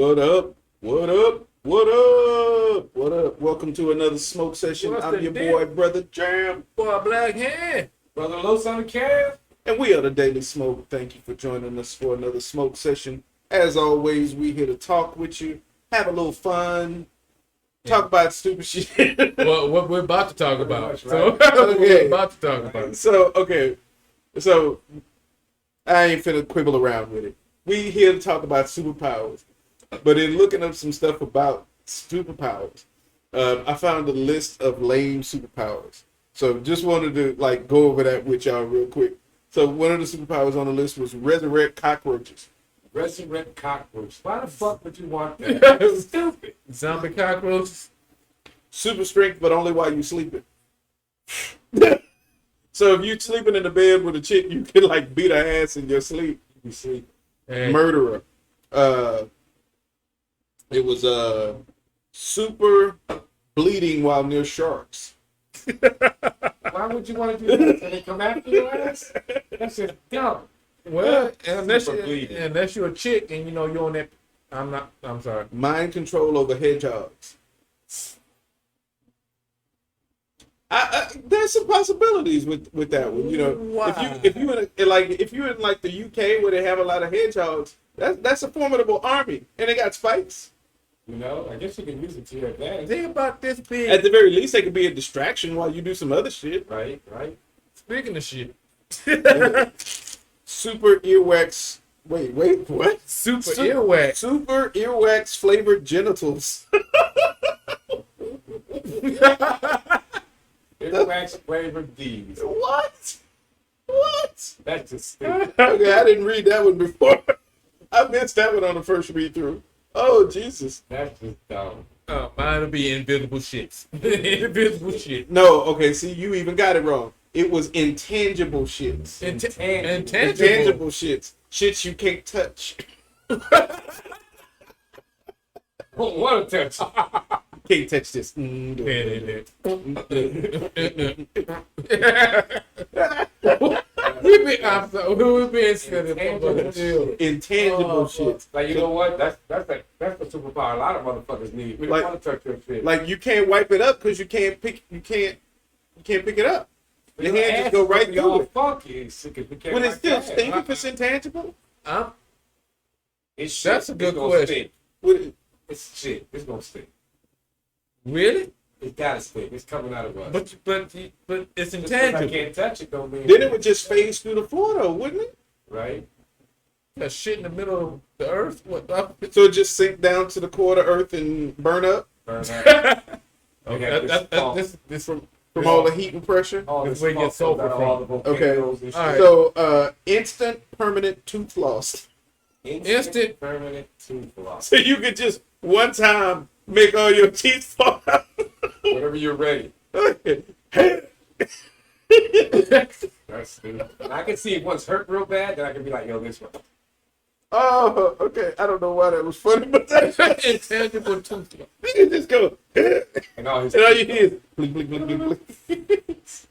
What up? What up? What up? What up? Welcome to another smoke session. What's I'm the your deal? boy, Brother Jam. Boy, black hand. Brother Los on the cab. And we are the Daily Smoke. Thank you for joining us for another smoke session. As always, we here to talk with you, have a little fun, talk about stupid shit. Well, what we're about to talk about. much, So, right. what Okay. we're about to talk about. So I ain't finna quibble around with it. We here to talk about superpowers. But in looking up some stuff about superpowers, I found a list of lame superpowers. So just wanted to go over that with y'all real quick. So one of the superpowers on the list was resurrect cockroaches. Resurrect cockroach. Why the fuck would you want that? That's stupid. Zombie cockroaches. Super strength, but only while you sleeping. So if you sleeping in the bed with a chick, you can beat her ass in your sleep. You see, Hey. Murderer. It was super bleeding while near sharks. why would you want to do that? Can they come after your ass? That's just dumb. Well, unless Super bleeding. you're a chick and you're on that. I'm sorry. Mind control over hedgehogs. There's some possibilities with that one. Wow. If you're in the UK where they have a lot of hedgehogs, that's a formidable army, and they got spikes. I guess you can use it to your advantage. Think about this big. At the very least, they could be a distraction while you do some other shit. Right. Speaking of shit. Super earwax. Wait, what? Super earwax. Super earwax flavored genitals. Earwax flavored D's. What? That's just stupid. Okay, I didn't read that one before. I missed that one on the first read through. Oh, Jesus. That's just dumb. Oh, mine will be invisible shits. Invisible shit. No, okay, see, you even got it wrong. It was intangible shits. Intangible. Intangible shits. Shits you can't touch. What a touch. Can't touch this. We've been scared Intangible shits. Like, you know what? That's the superpower a lot of motherfuckers need. We don't want to touch your shit. Like you can't wipe it up because you can't pick it up. Your hand just go right through it. Funky. But it's still stink if it's intangible. It's shit. That's a good It's gonna question. stink. Would- It's shit. It's gonna stink. Really? It gotta stink. It's coming out of us. But it's Just 'cause intangible. I can't touch it don't mean. Then it would just phase through the floor though, wouldn't it? Right. That shit in the middle of the earth. What? So it just sink down to the core of the earth and burn up Burn out. Okay, This from from all the heat and pressure. all That's this where you get smoke sulfur comes out of from. all the volcanoes and shit. All right. So instant permanent tooth loss. Instant- permanent tooth loss. So you could just one time make all your teeth fall out. Whenever you're ready. Hey. That's stupid. And I can see it once hurt real bad, then I can be like, yo, this one. Oh, okay. I don't know why that was funny, but that's intangible tooth. you just go. And all his And all you hear is blink, blink, blink, blink,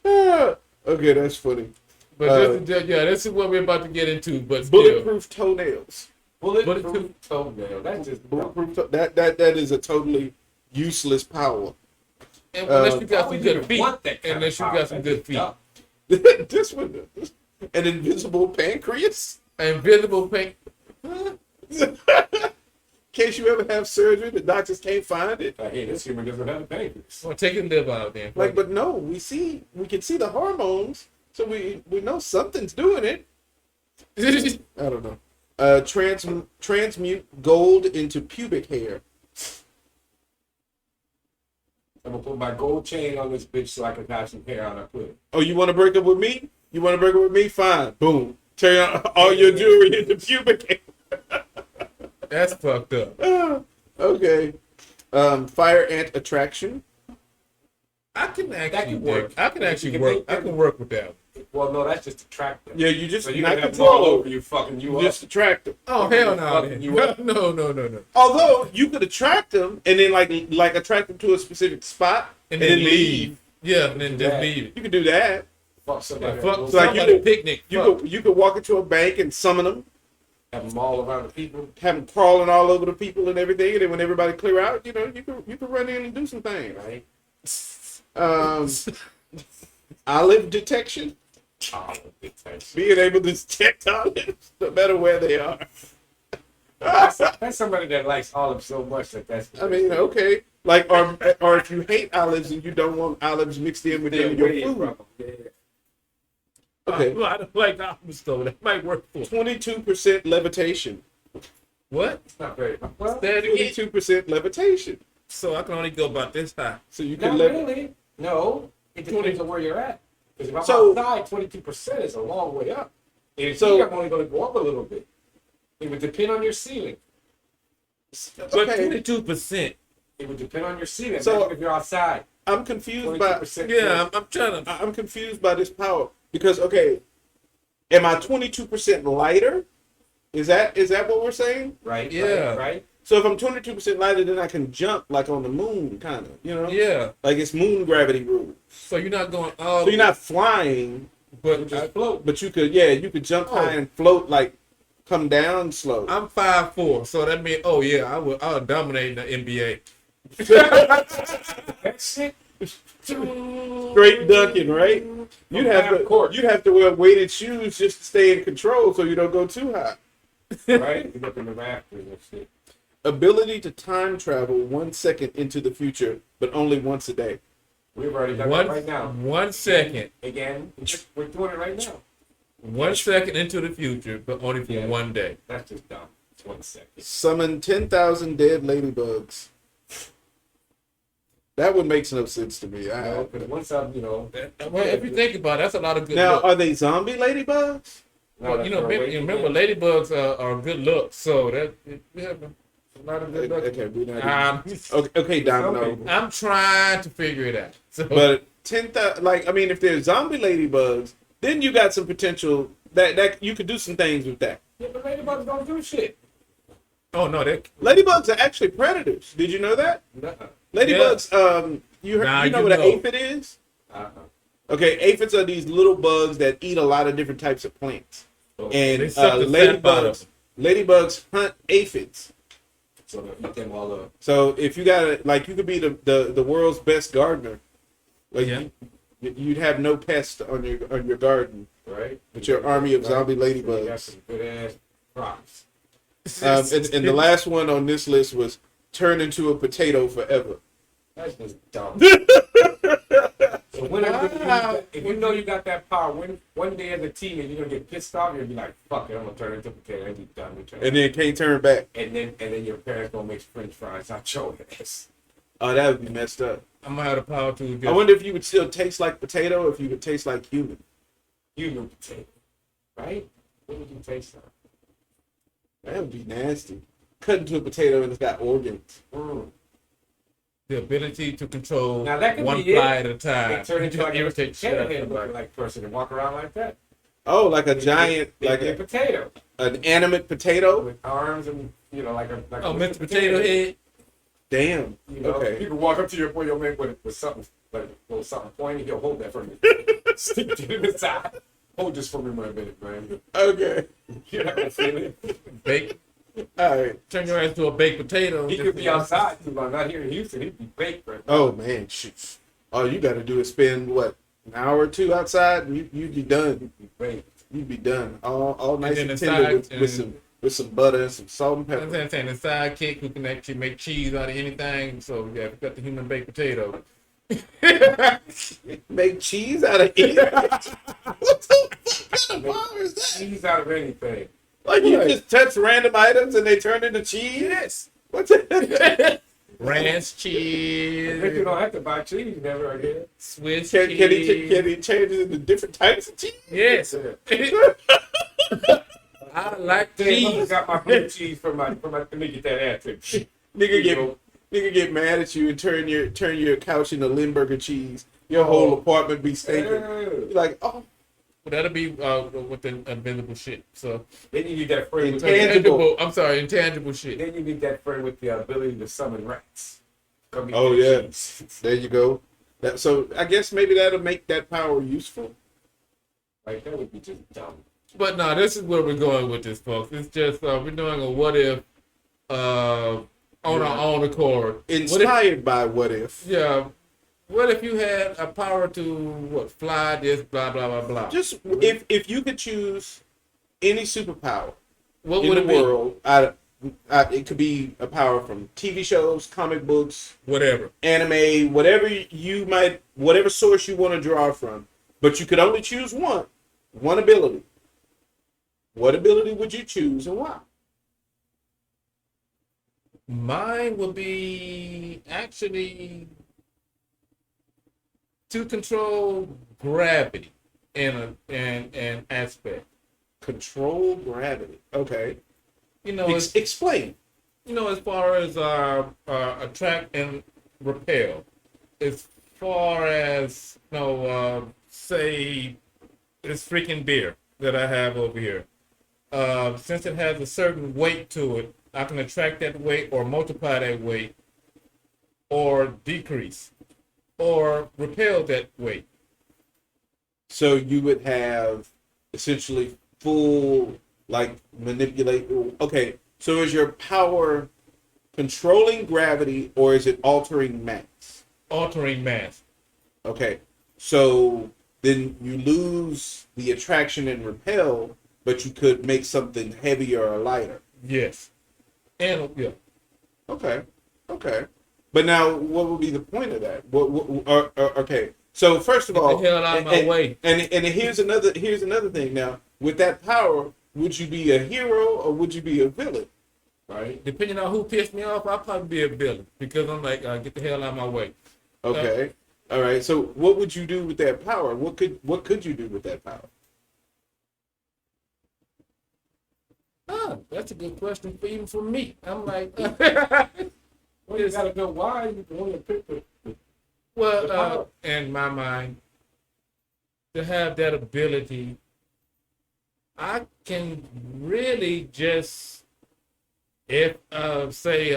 blink. Okay, that's funny. But this is what we're about to get into. But still, Bulletproof toenails. bulletproof toenail. That's just dumb. That is a totally useless power. unless you got Why some would you good feet, want that kind unless of you power? got some That's good just feet, dumb. This one, an invisible pancreas. invisible paint. In case you ever have surgery, the doctors can't find it. Like, hey, this human doesn't have a pancreas. Well, take your liver out then. But no, we can see the hormones, so we know something's doing it. I don't know. Transmute gold into pubic hair. I'm gonna put my gold chain on this bitch so I can have some hair on her foot. Oh, you want to break up with me? You want to break up with me? Fine. Boom. Turn all your jewelry into pubic hair. That's fucked up. Okay. Fire ant attraction. I can actually could work. work. I can actually You can work. make I that- can work with that. Well, no, that's just attractive. Yeah, you just So you not can have them control all over over you, fucking you You up. just attract them. Oh hell no! Fucking you up. No. Although you could attract them and then like attract them to a specific spot And and then then leave. Yeah, and then just Yeah. leave it. You could do that. Fuck somebody. Fuck else. like somebody you- picnic. You Fuck. could walk into a bank and summon them. Have them all around the people. Have them crawling all over the people and everything, and then when everybody clear out, you can run in and do some things. Right? Olive detection. Oh, detection. Being able to detect olives no matter where they are. That's somebody that likes olives so much that's. I mean, okay. Like, or if you hate olives and you don't want olives mixed in with your food. Yeah. Okay. I don't like olives though. That might work for 22% levitation. what? It's not very well. That again? 22% levitation. So I can only go about this high. So you can Not really. No, it depends on where you're at. Because if I'm outside, 22% is a long way up. And So- here, I'm only going to go up a little bit. It would depend on your ceiling. But Okay. 22%. It would depend on your ceiling. So- Maybe if you're outside, I'm confused by 22%. Yeah, I'm trying to. I'm confused by this power because okay, am I 22% lighter? Is that what we're saying? Right? Yeah. Right? So if I'm 22% lighter, then I can jump like on the moon, kind of, you know? Yeah. Like it's moon gravity rule. So you're not going. Oh, So you're not flying, But Just float. but you could jump high and float, like come down slow. I'm 5'4", so that means I would dominate the NBA. That shit. Straight dunking, right? You'd have to wear weighted shoes just to stay in control, so you don't go too high. Right? You look in the rafters and shit. Ability to time travel 1 second into the future, but only once a day. We've already done that right now. 1 second. Again, we're doing it right now. 1 second into the future, but only for 1 day. That's just dumb. It's 1 second. Summon 10,000 dead ladybugs. That would make no sense to me. Because once I'm, Well, if you think about it, that's a lot of good Now, looks. are they zombie ladybugs? Well, remember, ladybugs are good looks, so that a lot of good looks. Okay, we're not even- okay, Some Domino. people. I'm trying to figure it out. So, But 10,000, if there's zombie ladybugs, then you got some potential that you could do some things with that. Yeah, but ladybugs don't do shit. oh no, that Ladybugs are actually predators. Did you know that? Nuh-uh. Ladybugs, you Nah, know you what an know. aphid is? Uh-uh. Okay, aphids are these little bugs that eat a lot of different types of plants. And They suck the sap out of ladybugs hunt aphids. So they'll eat them all up. So if you got you could be the world's best gardener. Like Yeah. you'd have no pests on your garden. Right? With your army of zombie So you ladybugs. got some good ass crops. And the last one on this list was turn into a potato forever. That's just dumb. So if you know you got that power, one day as a teen and you're gonna get pissed off, you're gonna be like, "Fuck it, I'm gonna turn into a potato and be done with it." And then can't turn back. And then your parents gonna make French fries out your ass. Oh, that would be messed up. I'm gonna have the power to I just, wonder if you would still taste like potato or if you would taste like human. Human potato, right? What would you taste like? That would be nasty. Cut into a potato and it's got organs. the ability to control Now, that could one be fly it. at a time. They turn into like a irritate shit out of potato head somebody. looking like person and walk around like that. Oh, like a giant, like a potato an animate potato. with arms and like a Oh, Mr. Potato Head. Damn. You know, Okay. you can walk up to your boy, your man with something like something pointy. He'll hold that for me. Stick it in the side. Hold this for me for a minute, man. Okay. You're not gonna feel it. Bake. All right. Turn your ass to a baked potato. He could be outside too long. Not here in Houston. He'd be baked right now. Oh man, shoot. All you got to do is spend what, an hour or two outside, and you'd be done. He'd be baked. You'd be done. All nice then and inside, tender with some butter and some salt and That's what pepper. I'm saying. The sidekick who can actually make cheese out of anything. So yeah, we got the human baked potato. Make cheese out of it. What the fuck kind of power is that? Cheese out of anything. Like you Right. just touch random items and they turn into cheese? Yes. What's it? Ranch I think you cheese. don't have to buy cheese never again. Swiss Can cheese. he change it into different types of cheese? Yes. I like Damn, I cheese. got my blue cheese for my. Let me get that ad trick. Nigga get mad at you and turn your couch into Limburger cheese. Your whole apartment be stinking. You're like, oh, That'll be with the invisible shit. So Then you need that friend. With Intangible. I'm sorry, intangible shit. Then you need that friend with the ability to summon rats. Come eat Oh, your yeah. cheese. there you go. So I guess maybe that'll make that power useful. Like that would be just dumb. But no, this is where we're going with this, folks. It's just we're doing a what if on our own accord. Inspired by what if. Yeah. What if you had a power to fly this, blah blah blah blah. Just if you could choose any superpower What in would the it be? world, it could be a power from TV shows, comic books, Whatever. anime, whatever source you want to draw from, but you could only choose one ability. What ability would you choose and why? Mine would be actually to control gravity in an aspect. Control gravity. Okay. You know, Explain. as far as attract and repel, as far as say this freaking beer that I have over here. Since it has a certain weight to it, I can attract that weight or multiply that weight or decrease or repel that weight. So you would have essentially full manipulate. Okay. So is your power controlling gravity or is it altering mass? Altering mass. Okay. So then you lose the attraction and repel, but you could make something heavier or lighter. Yes. And yeah. Okay. Okay. But now, what would be the point of that? Okay. So first of all, Get the hell out of my way. And here's another thing. Now, with that power, would you be a hero or would you be a villain? Right. Depending on who pissed me off, I'll probably be a villain because I'm like, get the hell out of my way. Okay. All right. So, what would you do with that power? What could you do with that power? That's a good question even for me. I'm like, Well, you gotta know why you want to pick the well, in my mind, to have that ability, I can really just, if say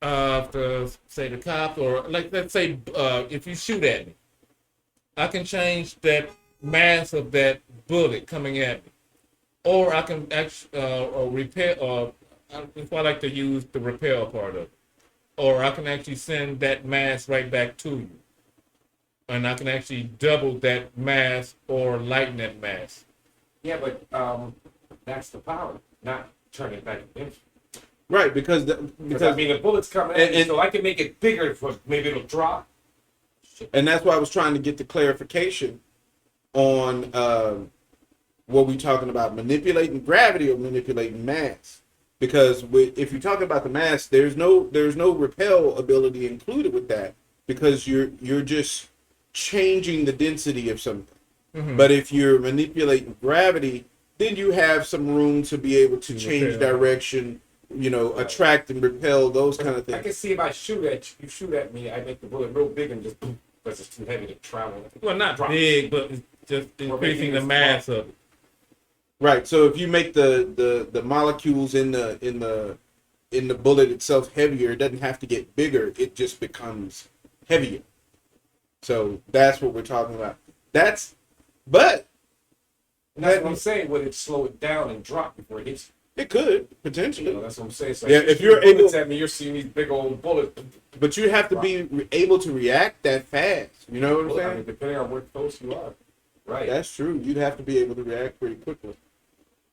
the cops or let's say if you shoot at me, I can change that mass of that bullet coming at me, or I can actually repair. If I like to use the repel part of it, or I can actually send that mass right back to you, and I can actually double that mass or lighten that mass. Yeah, but that's the power, not turn it back against you. Right, because I mean, the bullet's coming at me, so I can make it bigger, maybe it'll drop. and that's why I was trying to get the clarification on what we talking about, manipulating gravity or manipulating mass. Because if you're talking about the mass, there's no repel ability included with that because you're just changing the density of something. Mm-hmm. But if you're manipulating gravity, then you have some room to be able to change direction, attract and repel, those kind of things. I can see if I shoot at me, I make the bullet real big and just boom, because it's too heavy to travel. Well, not big, but it's just increasing the mass of it. Right. So if you make the molecules in the bullet itself heavier, it doesn't have to get bigger. It just becomes heavier. So that's what we're talking about. That's what I'm saying. Would it slow it down and drop before it hits you? It could potentially. That's what I'm saying. So yeah, if you're able at me, you're seeing these big old bullets. But you have to be able to react that fast. You know what I'm saying? I mean, depending on where close you are. Right. That's true. You'd have to be able to react pretty quickly.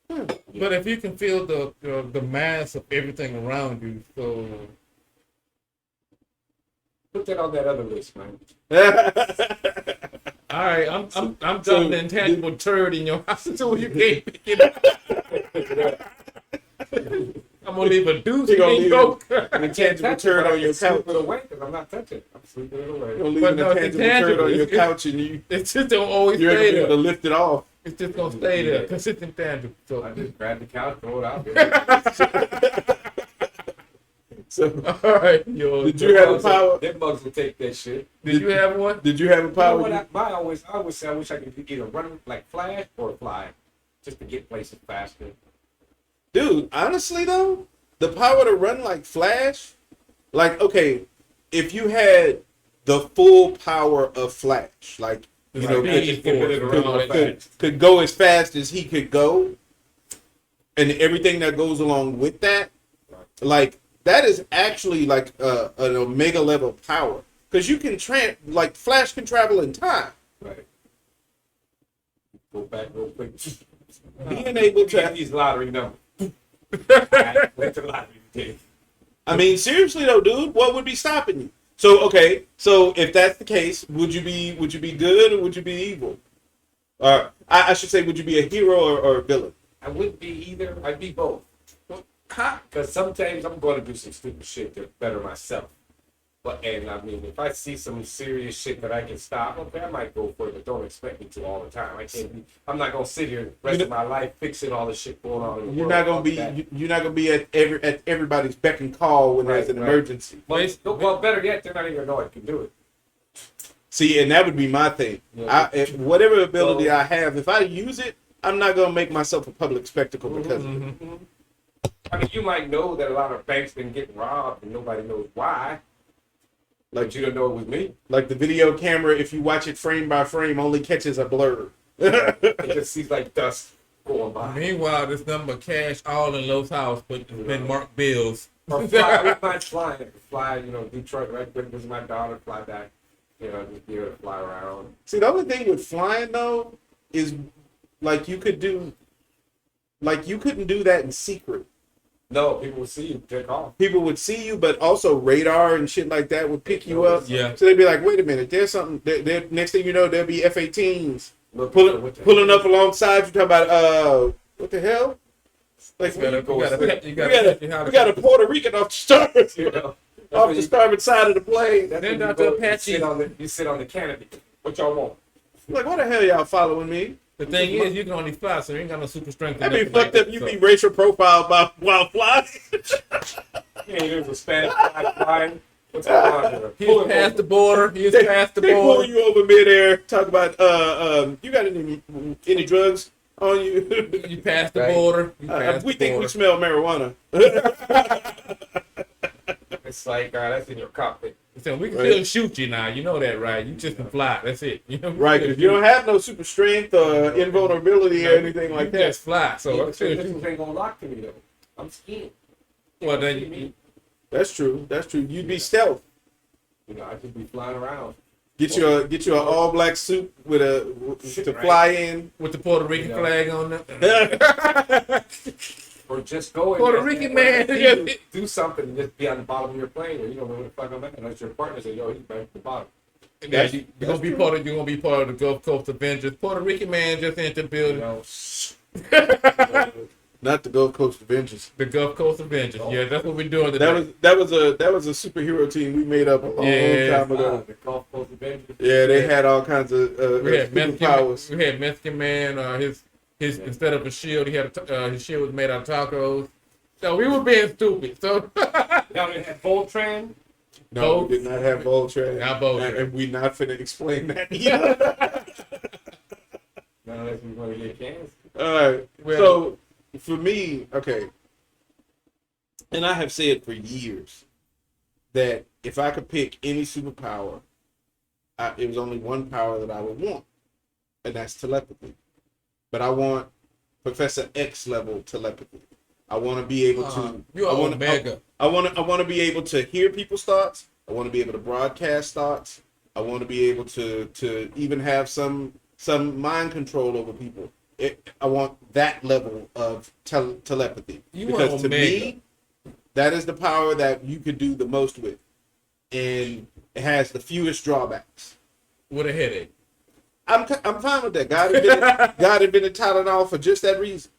But if you can feel the mass of everything around you, so put that on that other list, man. All right, I'm dumping the intangible turd in your house so you can't pick it up. I'm gonna leave a deuce in your an intangible turd on your couch. Sleep it away because I'm not touching it. I'm sleeping it away. You're gonna leave an intangible turd on your couch and it's just don't always you're stay able there. to lift it off. It's just gonna stay there because it's intangible. So I just grab the couch, throw it out there. So, all right, did you have a power? Them bugs will take that shit. Did you have one? Did you have a power? You know what I always say I wish I could either run like Flash or fly, just to get places faster. Dude, honestly though, the power to run like Flash, like okay, if you had the full power of Flash, like You know, Speed force. could go as fast as he could go, and everything that goes along with that, like that is actually like an omega level power, because you can like Flash can travel in time. Right. Go back real quick. Being able to these lottery numbers. Went to lottery today. I mean, seriously though, dude, what would be stopping you? So okay, so if that's the case, would you be good or would you be evil? I should say, would you be a hero or a villain? I wouldn't be either. I'd be both. Because sometimes I'm going to do some stupid shit to better myself. And I mean, if I see some serious shit that I can stop, okay, I might go for it, but don't expect me to all the time. I'm not gonna sit here the rest of my life fixing all the shit going on in the You're world. You're not gonna be at everybody's beck and call when there's an emergency. Well, better yet, they're not even gonna know I can do it. See, and that would be my thing. Yeah. Whatever ability I have, if I use it, I'm not gonna make myself a public spectacle because of it. I mean, you might know that a lot of banks been getting robbed and nobody knows why. Like, you don't know it was me. Like the video camera, if you watch it frame by frame, only catches a blur. It just seems like dust going by. Meanwhile, this number of cash all in Lowe's house, but it's been marked bills. Or fly, I'm flying, Detroit, right? Visit my daughter, fly back, just be able to fly around. See, the only thing with flying though is like you couldn't do that in secret. No, people would see you take off. People would see you, but also radar and shit like that would pick you up. Yeah. So they'd be like, wait a minute, there's something. Next thing you know, there'll be F-18s pulling up alongside you. Talking about what the hell? Like we got a Puerto Rican off the starboard, off the starboard side of the plane. Then Dr. Apache. You sit on the canopy. What y'all want? Like, why the hell y'all following me? The thing is, you can only fly, so you ain't got no super strength. That'd be fucked up. You be racial profiled while flying. Yeah, there's a Spanish flag flying. What's going on here? He's past the border. He's past the They pull border. you over midair. Talk about you got any drugs on you? You passed the border. We think we smell marijuana. It's like that's in your cockpit. So we can still shoot you now. You know that, right? You just can fly. That's it. Right, because you don't have no super strength or invulnerability or anything like that. Just fly. So this ain't gonna lock to me though. I'm scared. Well, then That's true. You'd be stealth. I just be flying around. Get you an all black suit with to fly in with the Puerto Rican flag on there. Or just go in Puerto Rican man. Do something and just be on the bottom of your plane, or you don't know where the fuck I'm at. Unless your partner say, "Yo, he's back at the bottom." Yeah, you're gonna be part of the Gulf Coast Avengers. Puerto Rican man just entered the building. Not the Gulf Coast Avengers. The Gulf Coast Avengers. Yeah, that's what we're doing today. That was a superhero team we made up a long time ago. The Gulf Coast Avengers. Yeah, they had all kinds of powers. We had Mexican man. His instead of a shield, he had his shield was made out of tacos. So we were being stupid. So y'all didn't have Voltran. No, we did not have Voltran. Not Voltran. And we not finna explain that either. Not unless we want to get cans. All right. Well, so for me, okay, and I have said for years that if I could pick any superpower, it was only one power that I would want, and that's telepathy. But I want Professor X level telepathy. I want to be able to. You are Omega. I want to be able to hear people's thoughts. I want to be able to broadcast thoughts. I want to be able to even have some mind control over people. I want that level of telepathy because to me, that is the power that you could do the most with, and it has the fewest drawbacks. With a headache. I'm fine with that. God invented Tylenol for just that reason.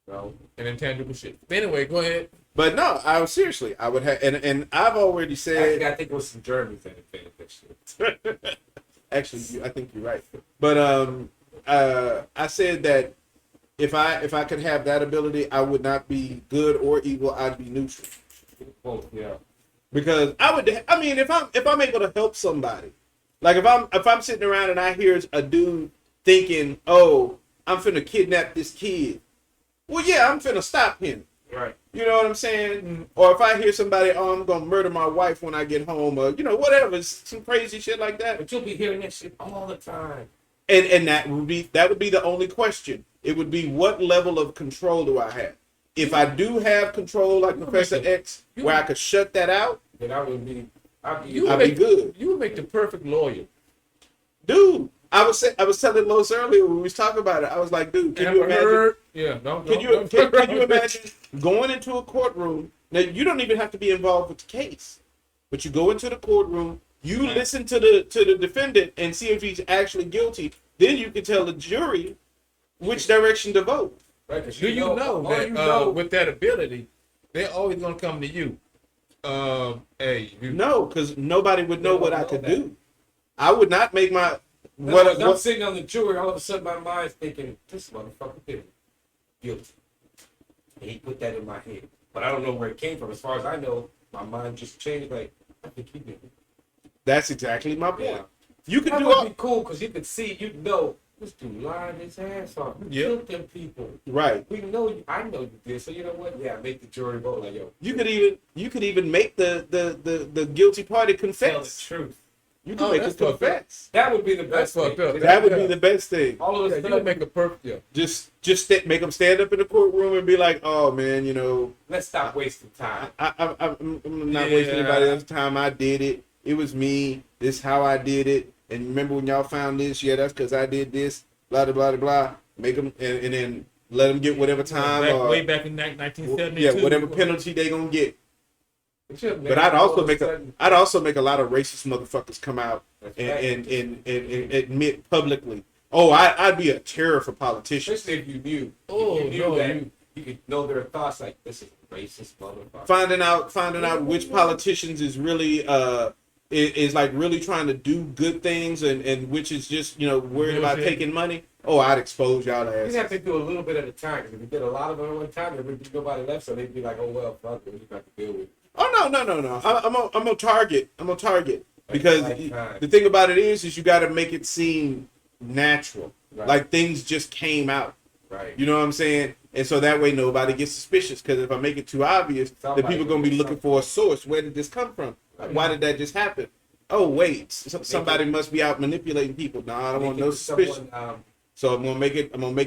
No. And intangible shit. Anyway, go ahead. But no, I would have, and I've already said. I think it was some Germans that invented that shit. Actually, I think you're right. But I said that if I could have that ability, I would not be good or evil. I'd be neutral. Both, yeah. Because if I'm able to help somebody, like if I'm sitting around and I hear a dude thinking, "Oh, I'm finna kidnap this kid," well, yeah, I'm finna stop him. Right. You know what I'm saying? Mm-hmm. Or if I hear somebody, "Oh, I'm gonna murder my wife when I get home," or whatever, some crazy shit like that. But you'll be hearing that shit all the time. And that would be the only question. It would be, what level of control do I have? If I do have control like Professor X, where I could shut that out, then I would be. I'd be good. You would make the perfect lawyer. Dude, I was telling Lois earlier when we was talking about it. I was like, dude, can you imagine? Can you imagine going into a courtroom? Now, you don't even have to be involved with the case, but you go into the courtroom, you listen to the defendant and see if he's actually guilty. Then you can tell the jury which direction to vote. Right, Do you know that with that ability, they're always gonna come to you? No, because nobody would know what I could do. I would not make my. I'm sitting on the jury, all of a sudden my mind's thinking, this motherfucker did it. Guilty. And he put that in my head. But I don't know where it came from. As far as I know, my mind just changed. Like, I think he did it. That's exactly my point. Yeah. You could that do would be cool because you could see, you know, this dude lying his ass off. You killed them people. Right. We know you. I know you did. So you know what? Yeah, make the jury vote like, yo. You could even make the guilty party confess. Tell the truth. You can make it confess. That would be the best thing. That would be the best thing. All of a sudden, you make a perfect. Yeah. Just make them stand up in the courtroom and be like, "Oh man, you know, let's stop wasting time. I'm not wasting anybody else's time. I did it. It was me. This is how I did it. And remember when y'all found this? Yeah, that's because I did this. Blah blah blah blah. Make them and then let them get whatever time. Way back in 1972. Yeah, whatever penalty they gonna get. But I'd also make a lot of racist motherfuckers come out and admit publicly. Oh, I'd be a terror for politicians. Especially if you knew. You could know their thoughts. Like, this is racist motherfucker. Finding out which politicians is really is like really trying to do good things and which is just worried about taking money. Oh, I'd expose y'all ass. You have to do a little bit at a time. Because if you did a lot of them at one time, there would be nobody left, so they'd be like, oh well, fuck it, we got to deal with it. Oh no! I'm on target. Because the thing about it is you got to make it seem natural, like things just came out. Right. You know what I'm saying? And so that way nobody gets suspicious. Because if I make it too obvious, then people are gonna be looking for a source. Where did this come from? Why did that just happen? Oh wait, somebody must be out manipulating people. No, I don't want no suspicion. So I'm gonna make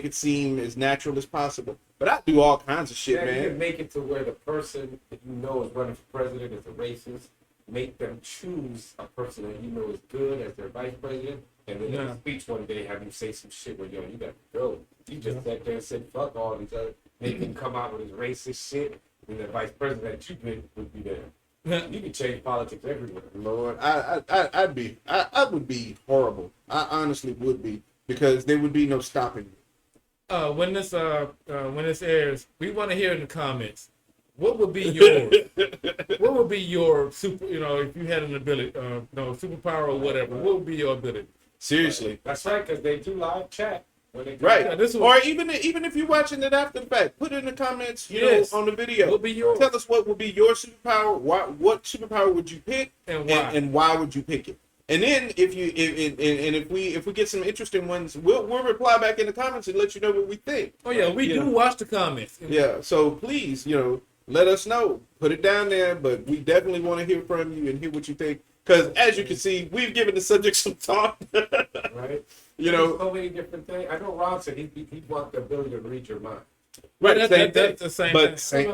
it seem as natural as possible. But I do all kinds of shit, man. You can make it to where the person that you know is running for president is a racist. Make them choose a person that you know is good as their vice president, and then in a speech one day have you say some shit where you got to go. You just sat there and said fuck all these other. Make him come out with his racist shit, and the vice president that you picked would be there. You can change politics everywhere. Lord, I would be horrible. I honestly would be. Because there would be no stopping me. When this airs, we want to hear in the comments. What would be yours? What would be your super? If you had an ability, superpower or whatever. What would be your ability? Seriously, that's right. Because they do live chat. Right. Or even if you're watching it after the fact, put it in the comments. On the video. What would be yours? Tell us what would be your superpower. What superpower would you pick, and why? And why would you pick it? And then if we get some interesting ones, we'll reply back in the comments and let you know what we think. Oh yeah, we do watch the comments. Yeah, so please, let us know. Put it down there, but we definitely want to hear from you and hear what you think. Because as you can see, we've given the subject some thought. Right. There's so many different things. I know Ron said he wants the ability to read your mind. Right, that's the same thing.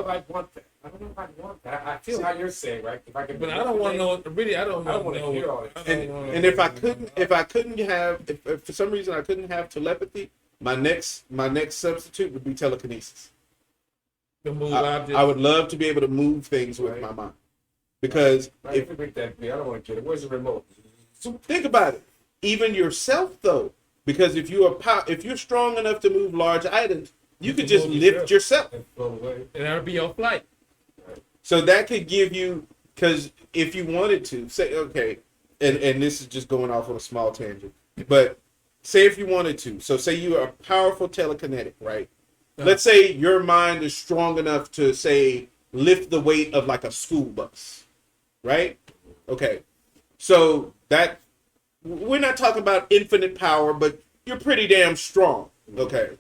I don't know if I want that. I feel how you're saying, right? If I can, but I don't want to know. Really, I don't want to know. Hear all it. And if I couldn't have, if for some reason I couldn't have telepathy, my next substitute would be telekinesis. I would love to be able to move things with my mind. Because if you make that, I don't want to get it. Where's the remote? So think about it. Even yourself, though, because if you're strong enough to move large items, you could just lift yourself, and float away, and that'll be your flight. So that could give you, because if you wanted to say, okay, and this is just going off on a small tangent, but say if you wanted to, so say you are a powerful telekinetic, right? Let's say your mind is strong enough to say lift the weight of like a school bus, right? Okay, so that we're not talking about infinite power, but you're pretty damn strong. Okay,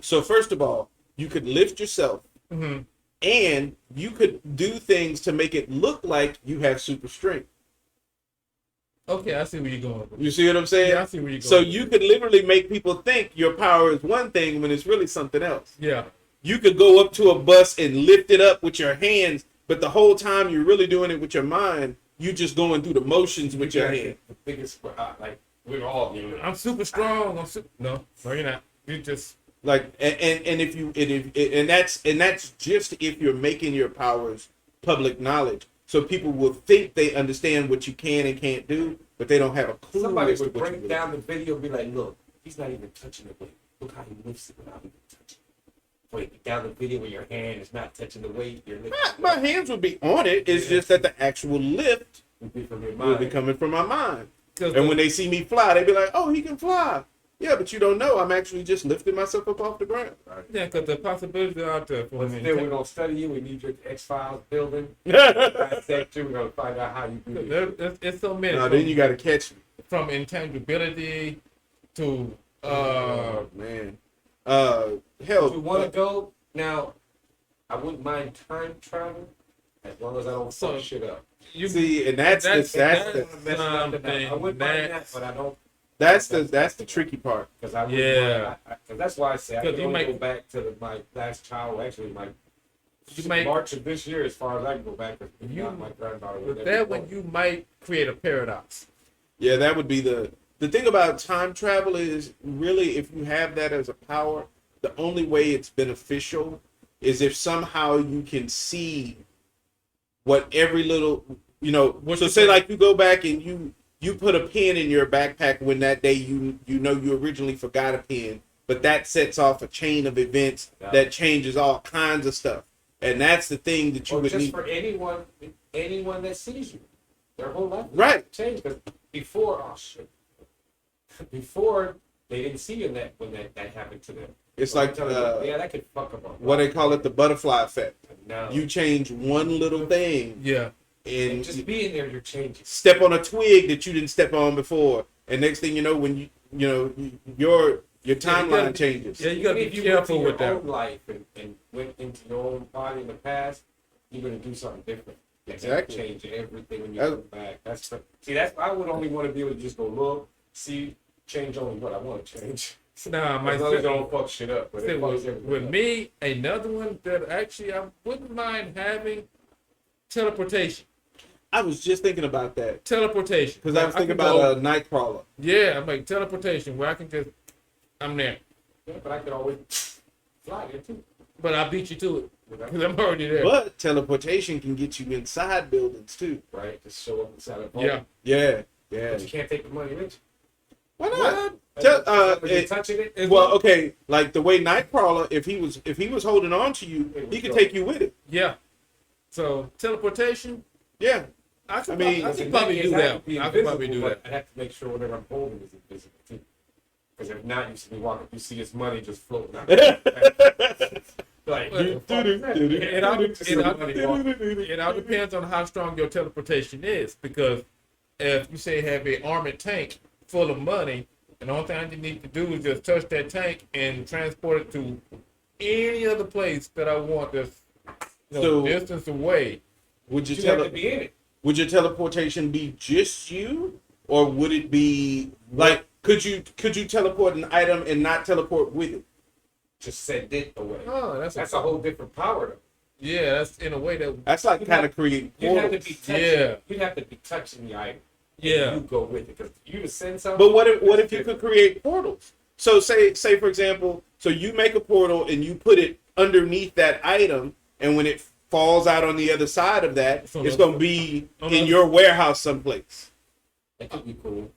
so first of all, you could lift yourself. Mm-hmm. And you could do things to make it look like you have super strength. Okay, I see where you're going. You see what I'm saying? Yeah, I see where you're going. So you could literally make people think your power is one thing when it's really something else. Yeah. You could go up to a bus and lift it up with your hands, but the whole time you're really doing it with your mind. You just going through the motions with your hand. The biggest, like we're all. I'm super strong. No, you're not. You just Like and if you and that's just if you're making your powers public knowledge, so people will think they understand what you can and can't do, but they don't have a clue. Somebody as to would what break you down the video and be like, "Look, he's not even touching the weight. Look how he lifts it without even touching it." Break down the video where your hand is not touching the weight. You're lifting My hands would be on it. It's just that the actual lift it be from your will mind. be coming from my mind. And because when they see me fly, they be like, "Oh, he can fly." Yeah, but you don't know. I'm actually just lifting myself up off the ground. the possibilities are out there for But me. still, we're gonna study you. We need your X-Files building. Dissect you. We're gonna find out how you do it. It's so many. No, then you got to catch me. From intangibility to Oh man. If Hell. we want to go now, I wouldn't mind time travel as long as I don't So- fuck shit up. you See, and that's that's the That's something I wouldn't mind that, that's but I don't. that's the tricky part. Because I would, Yeah. Cause that's why I say I 'Cause can you only might- go back to my last child. Actually, my You might- March of this year, as far as I can go back. Cause You- my granddaughter. with that one you might create a paradox. Yeah, that would be the thing about time travel is really if you have that as a power, the only way it's beneficial is if somehow you can see what every little What so you say think? like you go back and you put a pen in your backpack when that day you originally forgot a pen, but that sets off a chain of events that changes all kinds of stuff. And that's the thing that you Or would just need. for anyone that sees you, their whole life Right. change. Because before they didn't see you when that happened to them. It's So I'm like telling you, yeah, that could fuck them up. what they call it, the butterfly effect. No. You change one little thing Yeah. and and just being there, you're changing. step on a twig that you didn't step on before, and next thing you know, when your timeline gotta- changes. Yeah, you gotta Even be if you careful went with to your that. own life and went into your own body in the past, you're gonna do something different. And Exactly. Change everything when you That- come back. That's I would only want to be able to just go look, see, change only what I want to change. Nah, As long as I don't fuck shit up. But it fucks everything with up. me, another one that actually I wouldn't mind having teleportation. I was just thinking about that Teleportation. because I was thinking can go- about a Nightcrawler. Yeah, I'm like teleportation where I can just I'm there. Yeah, but I could always fly there too. But I beat you to it. You know? Because I'm already there. But teleportation can get you inside buildings too. Right? Just show up inside a vault. Yeah. Yeah, yeah. But you can't take the money with you. Why not? You're touching it. Well, okay, like the way Nightcrawler, if he was holding on to you, he could take you with it. Yeah. So teleportation, Yeah. I I mean, could probably do that. I could probably do that. I have to make sure whatever I'm holding is invisible too. Because if not, you see me walking, you see his money just floating out. Like, It all depends on how strong your teleportation is. Because if you say have a armored tank full of money, and the only thing you need to do is just touch that tank and transport it to any other place that I want that's So- distance away. Would you you have to be in it. Would your teleportation be just you, or would it be like could you teleport an item and not teleport with it? Just send it away. Oh, that's That's a whole different power. Though. yeah. That's in a way that That's like You'd kind have- of creating You'd have to portals. be touching. Yeah. You'd have to be touching the item. yeah. You go with it because you to send something. But what if you could create portals? So say for example, so you make a portal and you put it underneath that item, and when it falls out on the other side of that, So it's the- going to be Oh, in no. your warehouse someplace. That could be cool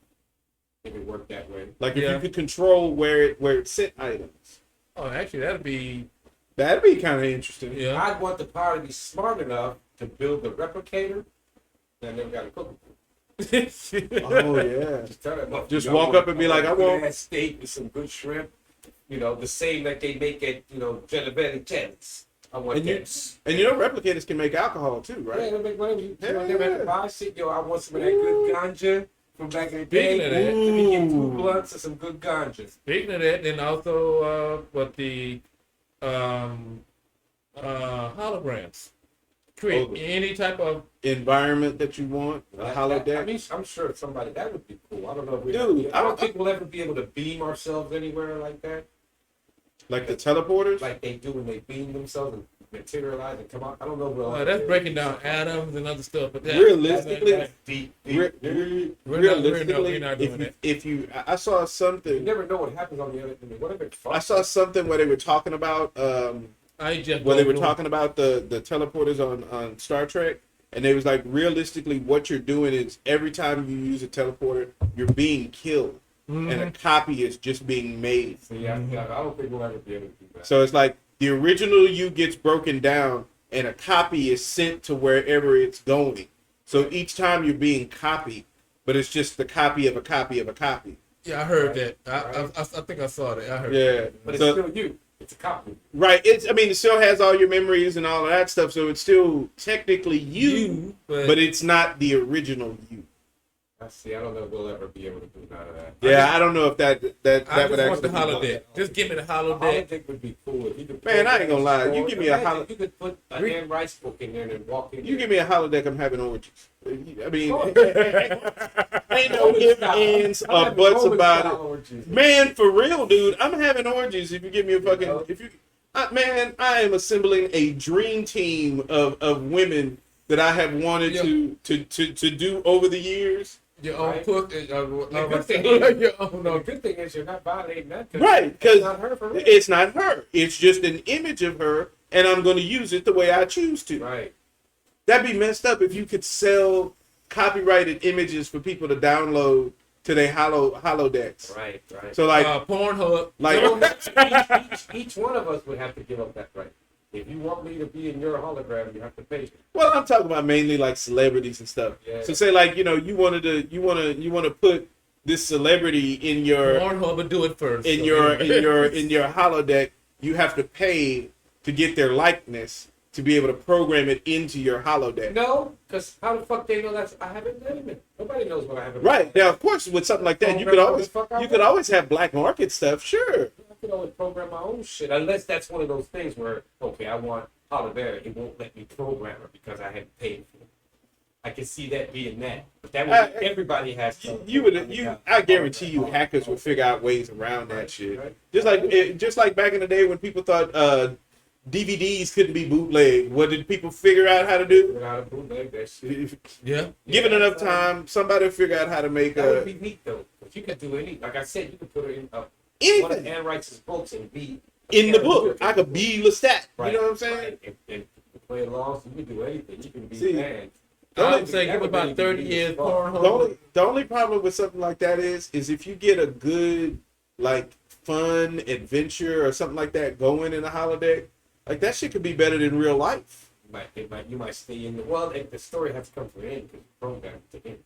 if it worked that way. Like if Yeah. you could control where it sent items, Oh, actually, that'd be that'd be kind of interesting. yeah. I'd want the power to be smart enough to build the replicator. And I never got to cook it. Oh yeah. Just tell that motherfucker, Just I walk want- up and be like, I a good want- ass steak with some good shrimp. You know, the same that they make at Genovese Tennis. I want And that. And replicators can make alcohol too, Yeah, right? they make whatever you Yeah. never have to buy shit. Yo, I want some of that good ganja from back in the day. Speaking of that- Let me get 2 Ooh. blunts and some good ganja. Speaking of that, then also what the holograms. create any type of environment that you want, a holodeck. I mean, I'm sure somebody that would be cool. I don't know if Dude, I don't think we'll ever be able to beam ourselves anywhere like that. Like the teleporters? Like they do when they beam themselves and materialize and come out. I don't know. Well, that's breaking down atoms and other stuff. But Realistically, that's deep. We're not doing that. I saw You something. never know what happens on the other end. What if it I saw something where they were talking about where they were talking about the teleporters on Star Trek, and they was like, realistically, what you're doing is every time you use a teleporter, you're being killed, and a copy is just being made. So yeah, I don't think we'll ever be able to do that. So it's like the original you gets broken down, and a copy is sent to wherever it's going. So each time you're being copied, but it's just the copy of a copy of a copy. Yeah, I heard that. I think I saw that. I heard. Yeah, that. But it's still you. It's a copy. Right. It still has all your memories and all of that stuff, so it's still technically you, but it's not the original you. I see. I don't know if we'll ever be able to do none of that. Yeah, I don't know if that would I just actually want the be holodeck. Just give me the A holodeck. holodeck would be cool if you could. Man, I ain't gonna lie. You give me a You could put a Anne Rice book in there and walk in. You give me a holodeck, I'm having orgies. I mean, Oh, ain't no ifs, ands, or buts about it. Man, for real, dude, I'm having orgies if you give me a fucking man, I am assembling a dream team of women that I have wanted to do over the years. Your own cook. The good thing is you're not violating that. Right, because it's not her for real. It's not her. It's just an image of her, and I'm going to use it the way I choose to. Right. That'd be messed up if you could sell copyrighted images for people to download to their holodecks. Right. So like Pornhub. like each one of us would have to give up that right. If you want me to be in your hologram, you have to pay. well, I'm talking about mainly like celebrities and stuff. Yeah. So say like, you want to put this celebrity in your Pornhub would do it first. in your holodeck, you have to pay to get their likeness to be able to program it into your holodeck. No, because how the fuck they know I haven't done it? Nobody knows what I haven't. Right. Now, of course, with something like that, you could always have black market stuff, sure. I could always program my own shit, unless that's one of those things where, okay, I want holodeck, it won't let me program it because I hadn't paid for it. I can see that being that, but that would everybody has to. I guarantee you, hackers would figure out ways around that shit. Right. Just like back in the day when people thought DVDs couldn't be bootlegged. What did people figure out how to do? Figure out how to bootleg that shit. Given enough time, somebody will figure out how to make that would be neat though. If you could do any, like I said, you could put it in one of anything Anne Rice's books and be in the book. I could be Lestat. Right. You know what I'm saying? Right. And play along, so you can do anything. You can be See, man. I would say give about 30 years Pornhub. The only problem with something like that is if you get a good, like, fun adventure or something like that going in a holodeck, like, that shit could be better than real life. You might stay in the story has to come to an end because the program to end.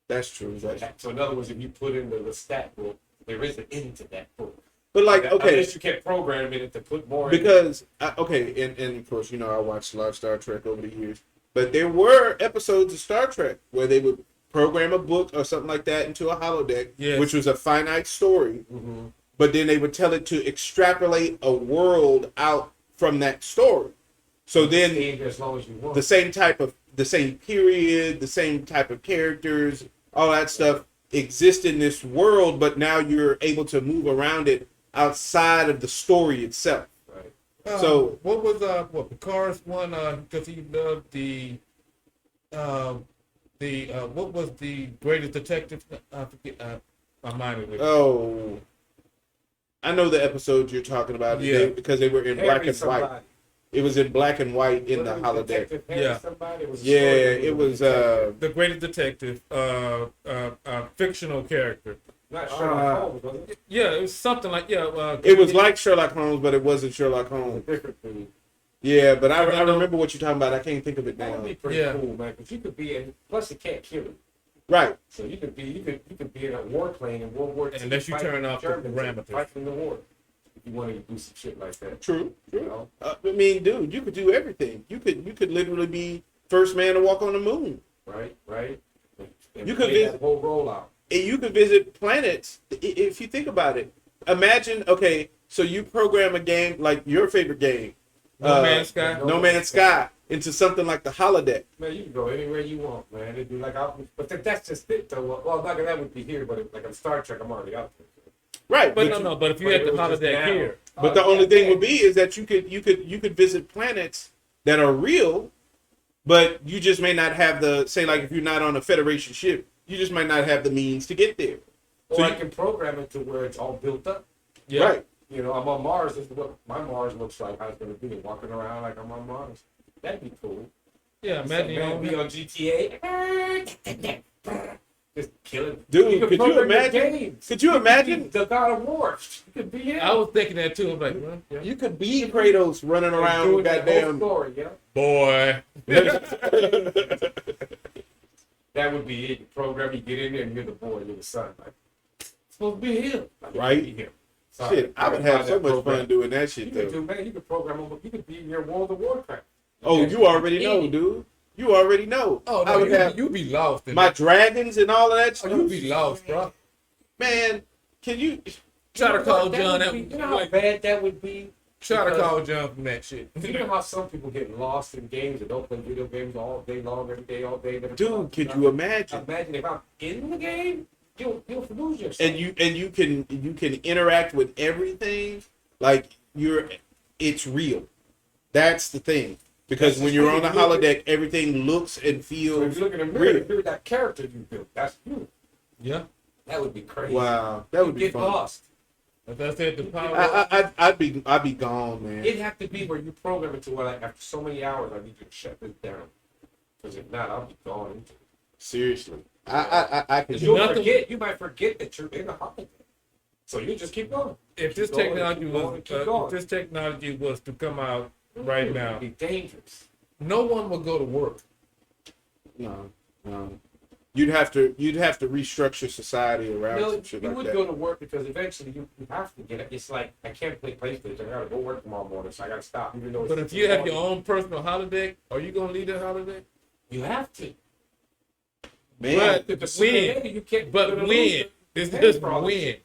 That's true. So in other words, if you put in the stat book, there is an end to that book. But like, okay, unless you kept programming it to put more. Because and of course, I watched a lot of Star Trek over the years, but there were episodes of Star Trek where they would program a book or something like that into a holodeck, which was a finite story. Mm-hmm. But then they would tell it to extrapolate a world out from that story. So then as long as you want. the same period, the same type of characters, all that stuff exists in this world, but now you're able to move around it outside of the story itself. Right. So what was Picard's one? Because he loved what was the greatest detective? I forget. My mind is. Oh, I know the episode you're talking about. Yeah. Because they were in black and white. It was in black and white in the holodeck. It was the greatest detective, fictional character. Not Sherlock Holmes, was it? Yeah, it was something like it was like Sherlock Holmes, but it wasn't Sherlock Holmes. Yeah, but I remember what you're talking about. I can't think of it now. That would be pretty cool, man. Because you could be in. Plus, it can't kill you. Right. So you could be in a warplane in World War II. Unless you turn off the parameters. Fighting the war. If you wanted to do some shit like that. True. You know? I mean, dude, you could do everything. You could literally be first man to walk on the moon. Right. And you could visit that whole rollout. And you could visit planets. If you think about it, imagine. Okay, so you program a game like your favorite game, No Man's Sky. No Man's Sky. into something like the holodeck. Man, you can go anywhere you want, man. It'd be like, but that's just it, though. Well, not that would be here, but like on Star Trek, I'm already out there. Right, But but if you had the holodeck here, but the only thing would be is that you could visit planets that are real, but you just may not have the, say, like if you're not on a Federation ship, you just might not have the means to get there. Or So I can program it to where it's all built up. yeah. Right. You know, I'm on Mars. This is what my Mars looks like. How it's going to be walking around like I'm on Mars. That'd be cool. Yeah, imagine you be on GTA. Just killing. Dude, could you program your imagine? games. Could you imagine? The God of War. You could be in. I was thinking that too. I'm like, well, yeah. You could be Kratos running around doing with that whole goddamn. story, yeah. Boy. That would be it. You program, you get in there, and you're the boy, you're the son. Like, it's supposed to be him. Like, Right. Be him. Sorry, Shit, I would have so much fun doing that shit You could though. do, man. You could program them. You could be in your World of Warcraft. Oh, you already know, dude. You already know. Oh I no, would have you be lost in my that. dragons and all of that Oh, stuff. you be lost, bro. Man, can you? Try to call That John would out. be- You know how bad that would be? Try to Because- call John from that shit. You know how some people get lost in games and don't play video games all day long, every day, all day. Dude, could you imagine? Imagine if I'm in the game, you'll lose yourself. And you can interact with everything like it's real. That's the thing. Because That's when just you're it. on the If you look holodeck, everything looks and So feels if you look in the mirror, real. you're that character you built. That's you. Yeah. That would be crazy. Wow, that would You'd be get fun. lost. As I said, the power. I'd be gone, man. It'd have to be where you program it to where, like, after so many hours, I need you to shut this down. Because if not, I'll be gone into it. Seriously, I can. Because you'll Nothing- forget. You might forget that you're in a holiday. So you just keep going. if this Keep going, technology keep going, was, keep going. if this technology was to come out right now, It'd be dangerous. no one would go to work. No. You'd have to restructure society around No, some shit you like would that. go to work because eventually you have to get it. It's like, I can't play PlayStation. I gotta go work tomorrow morning, so I gotta stop. Even though it's But if 6 you in the have your morning. own personal holiday, are you gonna leave that holiday? You have to. Man, But The sooner or when? later, you can't. But you're gonna when? lose it. It's Pay just for all this when. shit.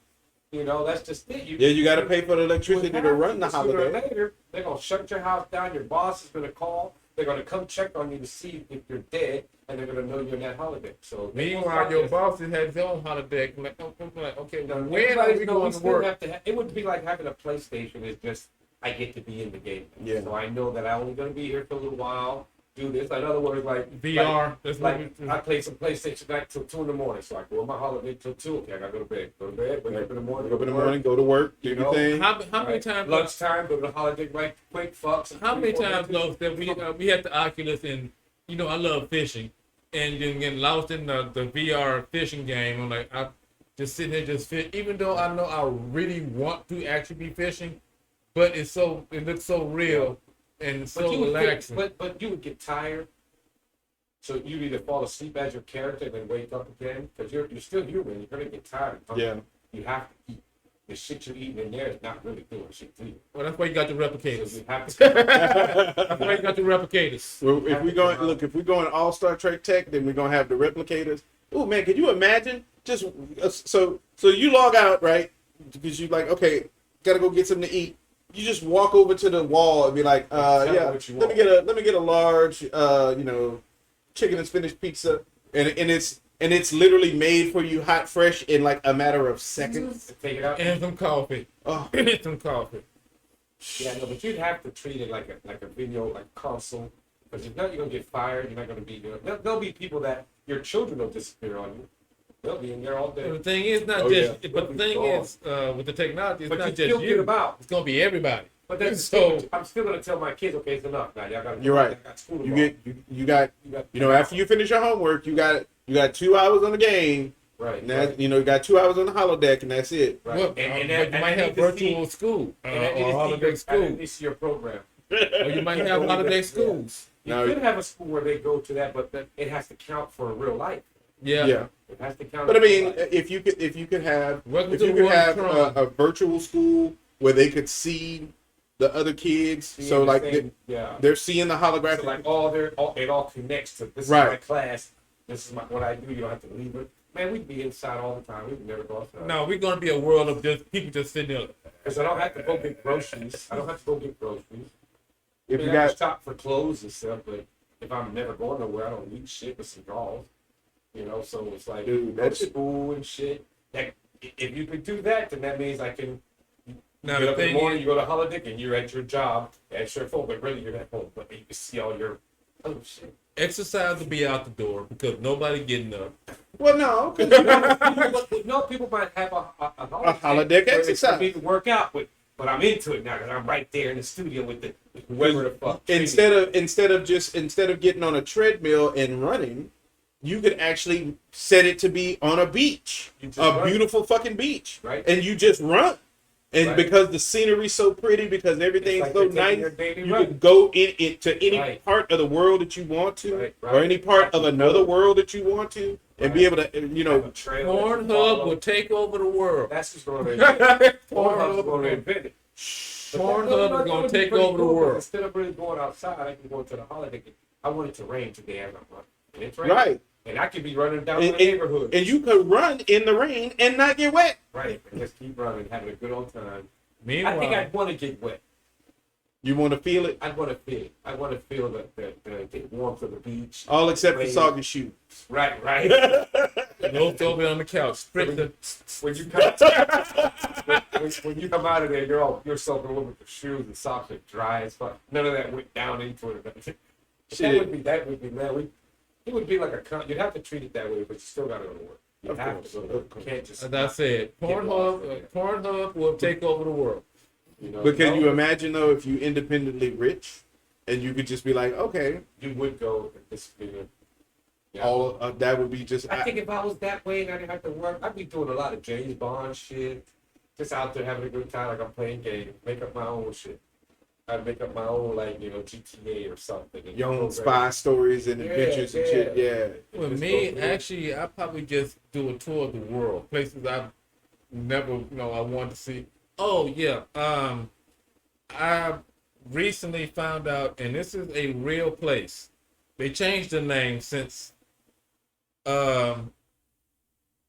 You know, that's just it. yeah, you got to pay for the electricity to run the Sooner or holiday. later, they're gonna shut your house down. Your boss is gonna call. They're gonna come check on you to see if you're dead, and they're gonna know you're in that holiday. So Meanwhile, your boss has his own holiday. I'm like, okay, Now, when are everybody's we know going to still work? have to it would be like having a PlayStation. It's just I get to be in the game. Yeah. So I know that I'm only gonna be here for a little while. Do this. In other words, like VR. That's what Like we I play some PlayStation back till 2 in the morning. So I go on my holiday till 2. Okay, I gotta go to bed. Go to bed. Wake up in the morning. Wake up in the morning, go to work, do You your know, thing. How many Right. times? Lunchtime, go to the holiday, right? Quick fucks. How many times though that we had the Oculus and I love fishing and then getting lost in the VR fishing game. I'm like I just sitting there just fish, even though I know I really want to actually be fishing, but it looks so real and so relaxing. But you would get tired. So you either fall asleep as your character and then wake up again because you're still human. You're gonna get tired. Yeah. You have to eat. The shit you're eating in there is not really doing shit to you. Well, that's why you got the So replicators. you have to. That's why you got the replicators. Well, if we going all Star Trek tech, then we're gonna have the replicators. Oh man, can you imagine? Just so you log out, right? Because you like, okay, gotta go get something to eat. You just walk over to the wall and be like, Tell me yeah, what you let me get a large, chicken and spinach pizza, and it's literally made for you hot, fresh in like a matter of seconds. Take it out. And some coffee. Oh, And some coffee. Yeah, no, but you'd have to treat it like a video like console because if not, you're gonna get fired. You're not gonna be. There'll be people that your children will disappear on you. They'll be in there all But day. the thing is not Oh, just. yeah. But the thing is, with the technology, it's But not you just still get you. about. It's gonna be everybody. But that's So- I'm still gonna tell my kids, okay, it's enough now. Y'all gotta. You're right. I got school you tomorrow. get you got You got. after you finish your homework, you got 2 hours on the game. Right. And that, you got 2 hours on the holodeck, and that's it. Right. Well, and but you that- might I have need to see- virtual school And I need or to see holiday your- I school, need to see your program. or you might have holiday schools. You No. could have a school where they go to that, but it has to count for real life. Yeah. Yeah. It has to count. But I for mean, life. if you could have Welcome if to you the could world have of Tron. a virtual school where they could see the other kids, See so the like same- yeah. they're seeing the holographic. So like it all connects to this Right. is my class. This is what I do. You don't have to leave it. Man, we'd be inside all the time. We'd never go outside. No, we're gonna be a world of just people just sitting there. Because I don't have to go get groceries. I don't have to go get groceries. If I you mean, I got, shop for clothes and stuff, but if I'm never going nowhere, I don't need shit but some drawers. You know, so it's like Dude, go to that's- school and shit. That if you can do that, then that means I can. Now Get the up in the thing morning, is, you go to holiday, and you're at your job, at your phone, but really you're at home. But you can see all your shit. exercise to be out the door because nobody getting up. well, no, 'cause People might have a holodeck where it's exercise. for me to work out, but I'm into it now because I'm right there in the studio with whoever the fuck. instead of getting on a treadmill and running, you could actually set it to be on a beach, You just a run. beautiful fucking beach, Right. and you just run. And Right. because the scenery's so pretty, because everything's like so you're taking nice, your daily you run. can go in to any Right. part of the world that you want to, Right, or right. any part of another world that you want to, and be able to, Have a trail that you Pornhub follow. will take over the world. That's just going to invent it. Pornhub's Pornhub going to invent it. But Pornhub is gonna take pretty over the cool, 'cause world. Instead of really going outside, I can go to the holiday. I want it to rain today as I'm running. And it's raining. right. And I could be running down And, the neighborhood. and you could run in the rain and not get wet. Right. And just keep running, having a good old time. Meanwhile, I think I'd want to get wet. You want to feel it, I'd want to feel it. I want to feel the warmth of the beach. all except for Rain. soggy shoes. Right, right. loafed over on the couch, spread the. when you come when you come out of there, you're soaking over with the shoes and socks are dry as fuck. None of that went down into it. But Shit. that would be man. It would be like you'd have to treat it that way, but you still got to go to work. You Of have course, to go to of work. You course. can't just. As I said, Pornhub will take over the world. You know, But can no, you imagine though if you independently rich, and you could just be like, okay, You would go. This, yeah. all that would be just. I think if I was that way and I didn't have to work, I'd be doing a lot of James Bond shit. Just out there having a good time, like I'm playing games. Make up my own shit. I'd make up my own, like, GTA or something. and your own program. spy stories and Yeah, adventures and yeah. shit. Yeah. With Just me, go through. actually, I probably just do a tour of the world, places I've never, I wanted to see. Oh yeah, I recently found out, and this is a real place. They changed the name since.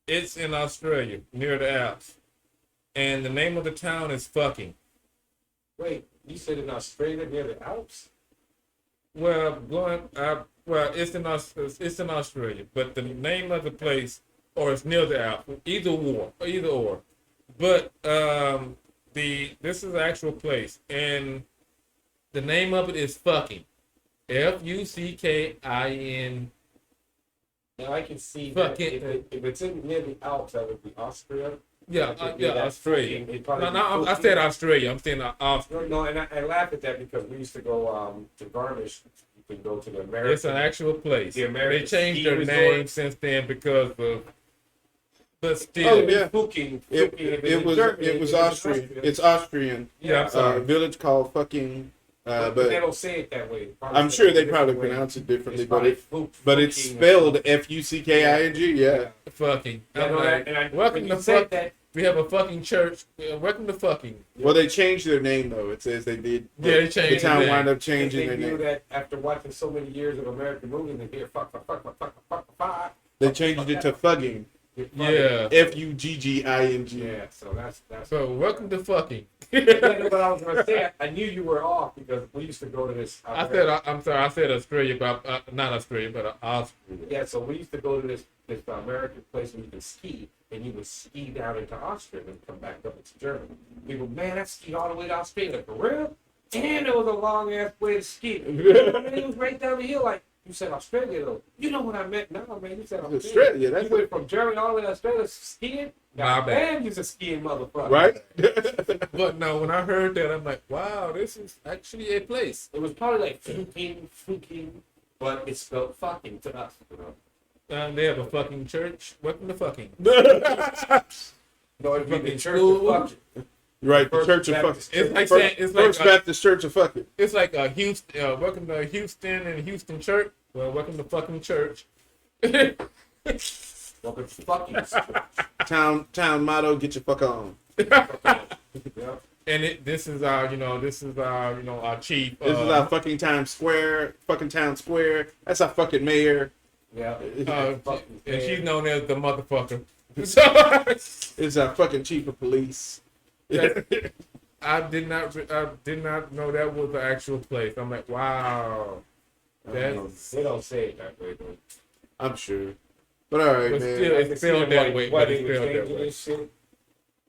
It's in Australia, near the Alps, and the name of the town is fucking. Wait, you said in Australia near the Alps? Well, it's in Australia, but the name of the place, or it's near the Alps, either or. But this is the actual place, and the name of it is fucking, Fucking. Now I can see Fuck that it. if it's near the Alps, that would be Austria. Yeah, That Australia. fucking- it'd probably No, be I fucking- said Australia. I'm saying Austria. No, and I laugh at that because we used to go to Garmisch. You can go to the American. It's an actual place. The American They changed ski their resort. name since then because of. But still, Oh, yeah. Fucking. It was Austrian. It's Austrian. Yeah, I'm sorry. Village called fucking. but they But don't say it that way. I'm sure they probably pronounce it differently. But it's fucking- spelled Fucking. Yeah. fucking. Yeah, I'm no, like, and welcome when to you said fuck. that. We have a fucking church. Welcome to fucking. Well, they changed their name though. It says they did. Yeah, they The changed town their wound name. up changing They their knew name. that after watching so many years of American movies and hear fuck. They changed it to Fugging. Yeah. Fugging. Yeah, so that's. So welcome to fucking. What I was gonna say, I knew you were off because we used to go to this. I said I'm sorry. I said Australia, but not Australia, but Austria. Yeah, so we used to go to this American place where you could ski, and you would ski down into Austria and come back up into Germany. People, man, I skied all the way to Australia. For real? Damn, that was a long ass way to ski. It was right down the hill. Like you said, Australia though. You know what I meant? No, man, you said Australia. Australia, that's you went from Germany all the way to Australia skiing. My God bad. damn, you's a skiing motherfucker. Right? But no, when I heard that, I'm like, wow, this is actually a place. It was probably like fucking, but it's spelled fucking to us. You know? They have a fucking church. Welcome to fucking. No, it'd be the Fucking church school. of fucking. Right, the First Church of Baptist Fucking. It's like First, saying it's like First Baptist Church of Fucking. it's like a Houston. Welcome to Houston and Houston Church. Well, welcome to fucking church. Welcome to fucking. Town motto: Get your fuck on. Yeah. And this is our our chief. This is our fucking Times Square, fucking town square. That's our fucking mayor. Yeah. And she's known as the motherfucker. It's our fucking chief of police. That's- I did not know that was the actual place. I'm like, wow. That's, They don't say it that way, though. I'm sure. But all right, but man. still, I can it's see spelled them, that like, way. why But they it's were spelled that changing way. this shit.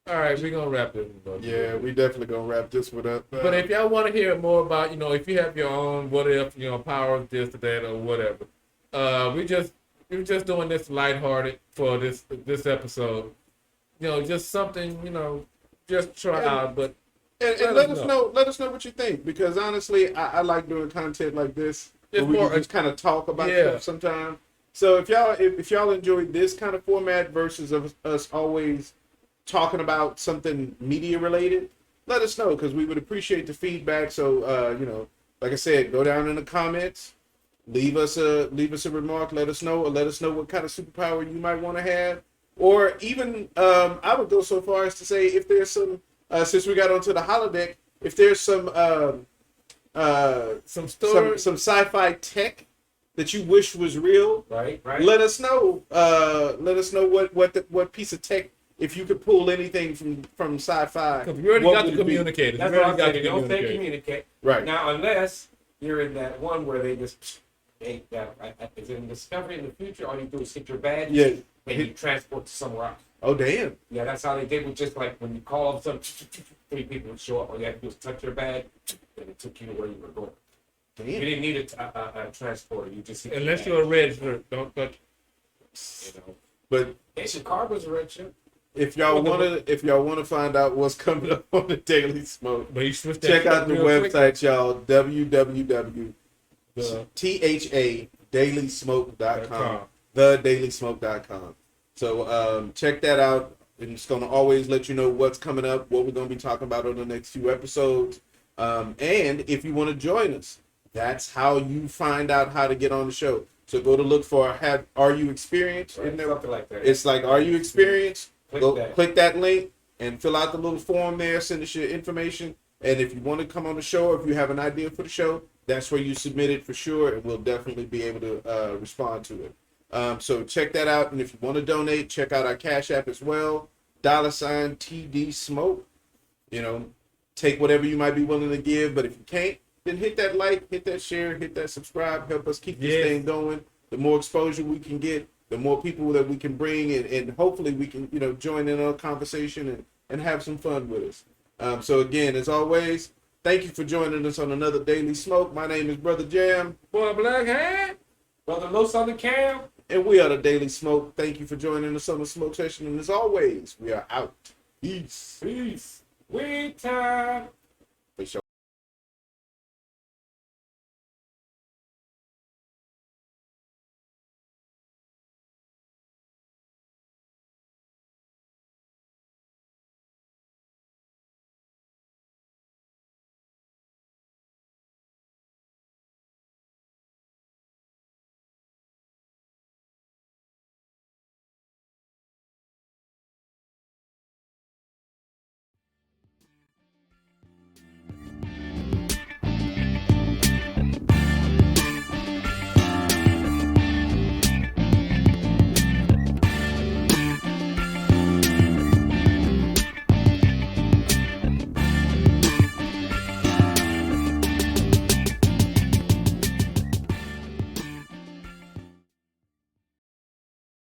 All right, we're gonna wrap this one up. Yeah, we definitely gonna wrap this one up. But if y'all want to hear more about, if you have your own what if, power of this or that or whatever, we're just doing this lighthearted for this episode. Just something, just try out. But and let us know. Let us know what you think, because honestly, I like doing content like this where It's we more can just kind of talk about yeah. stuff sometimes. So if y'all enjoy this kind of format versus of us always talking about something media related, let us know, because we would appreciate the feedback. So like I said, go down in the comments, leave us a remark, let us know, or let us know what kind of superpower you might want to have, or even I would go so far as to say, if there's some since we got onto the holodeck, if there's some some sci-fi tech that you wish was real, Right. let us know. Let us know what piece of tech, if you could pull anything from sci-fi. Because we already what got would the it be? communicators. That's We what already I'm got saying. the They don't say communicators. communicate. Right. Now, unless you're in that one where they just ain't that. Is it in Discovery in the future? All you do is hit your badge. Yeah. And you transport to somewhere else. Oh damn. Yeah, that's how they did with just like when you call up some 3 people would show up. All you had to do was touch your badge, and it took you to where you were going. You Damn. didn't need a transporter. You just hit your Unless badge, you're a registered, don't touch. you know. But Ancient car was a red ship. if y'all wanna find out what's coming up on the Daily Smoke, But you switch that check shit out the real quick. website, y'all. www.thaDailySmoke.com. TheDailySmoke.com. So check that out. And it's going to always let you know what's coming up, what we're going to be talking about on the next few episodes. And if you want to join us, that's how you find out how to get on the show. So go to look for Are You Experienced? Right, In there. something like that. It's like, Are You Experienced? Click Click that link and fill out the little form there. Send us your information. And if you want to come on the show, or if you have an idea for the show, that's where you submit it for sure, and we'll definitely be able to respond to it. So check that out, and if you want to donate, check out our Cash App as well, $TD Smoke. Take whatever you might be willing to give, but if you can't, then hit that like, hit that share, hit that subscribe, help us keep this thing going. The more exposure we can get, the more people that we can bring, and hopefully we can, join in on a conversation and have some fun with us. So again, as always, thank you for joining us on another Daily Smoke. My name is Brother Jam. Boy, Black Hat. Brother Los on the cam. And we are the Daily Smoke. Thank you for joining us on the Smoke Session. And as always, we are out. Peace. Peace. We time.